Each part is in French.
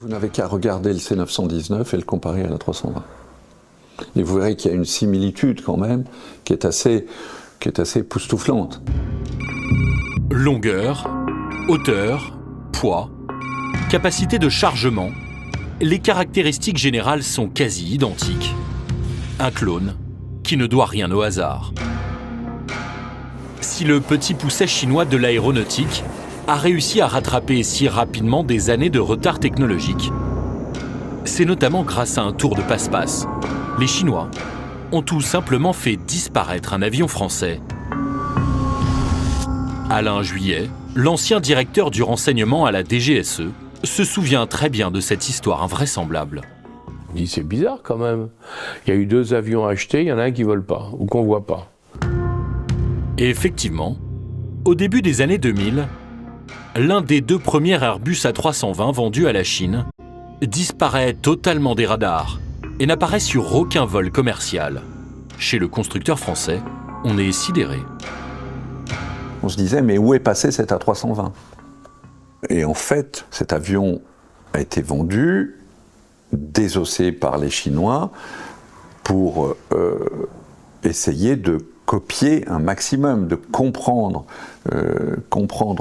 Vous n'avez qu'à regarder le C919 et le comparer à la 320. Et vous verrez qu'il y a une similitude quand même qui est assez époustouflante. Longueur, hauteur, poids, capacité de chargement, les caractéristiques générales sont quasi identiques. Un clone qui ne doit rien au hasard. Si le petit pousset chinois de l'aéronautique a réussi à rattraper si rapidement des années de retard technologique, c'est notamment grâce à un tour de passe-passe. Les Chinois ont tout simplement fait disparaître un avion français. Alain Juillet, l'ancien directeur du renseignement à la DGSE, se souvient très bien de cette histoire invraisemblable. Il dit c'est bizarre quand même. Il y a eu 2 avions achetés, il y en a un qui ne vole pas, ou qu'on ne voit pas. Et effectivement, au début des années 2000, l'un des 2 premiers Airbus A320 vendus à la Chine disparaît totalement des radars et n'apparaît sur aucun vol commercial. Chez le constructeur français, on est sidéré. On se disait, mais où est passé cet A320 ? Et en fait, cet avion a été vendu, désossé par les Chinois, pour essayer de copier un maximum, de comprendre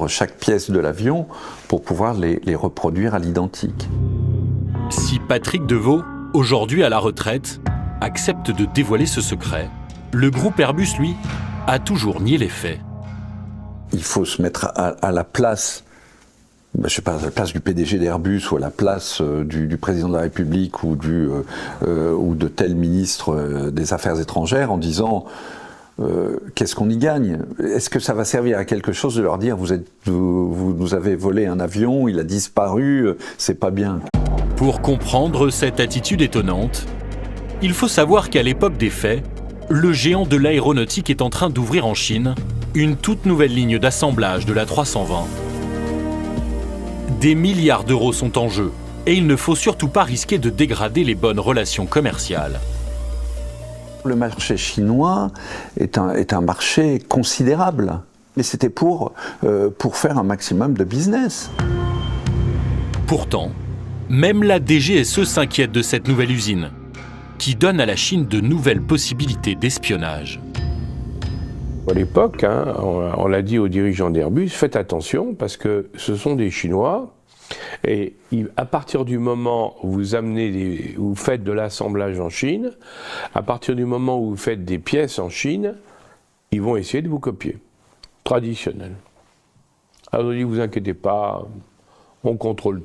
chaque pièce de l'avion pour pouvoir les reproduire à l'identique. Si Patrick Deveau, aujourd'hui à la retraite, accepte de dévoiler ce secret, le groupe Airbus, lui, a toujours nié les faits. Il faut se mettre à la place, je sais pas, à la place du PDG d'Airbus ou à la place du président de la République ou de tel ministre des Affaires étrangères en disant qu'est-ce qu'on y gagne? Est-ce que ça va servir à quelque chose de leur dire vous nous avez volé un avion, il a disparu, c'est pas bien. Pour comprendre cette attitude étonnante, il faut savoir qu'à l'époque des faits, le géant de l'aéronautique est en train d'ouvrir en Chine une toute nouvelle ligne d'assemblage de la 320. Des milliards d'euros sont en jeu et il ne faut surtout pas risquer de dégrader les bonnes relations commerciales. Le marché chinois est un marché considérable, mais c'était pour faire un maximum de business. Pourtant, même la DGSE s'inquiète de cette nouvelle usine, qui donne à la Chine de nouvelles possibilités d'espionnage. À l'époque, on l'a dit aux dirigeants d'Airbus, faites attention parce que ce sont des Chinois et à partir du moment où vous faites de l'assemblage en Chine, à partir du moment où vous faites des pièces en Chine, ils vont essayer de vous copier. Traditionnel. Alors on dit, vous inquiétez pas, on contrôle.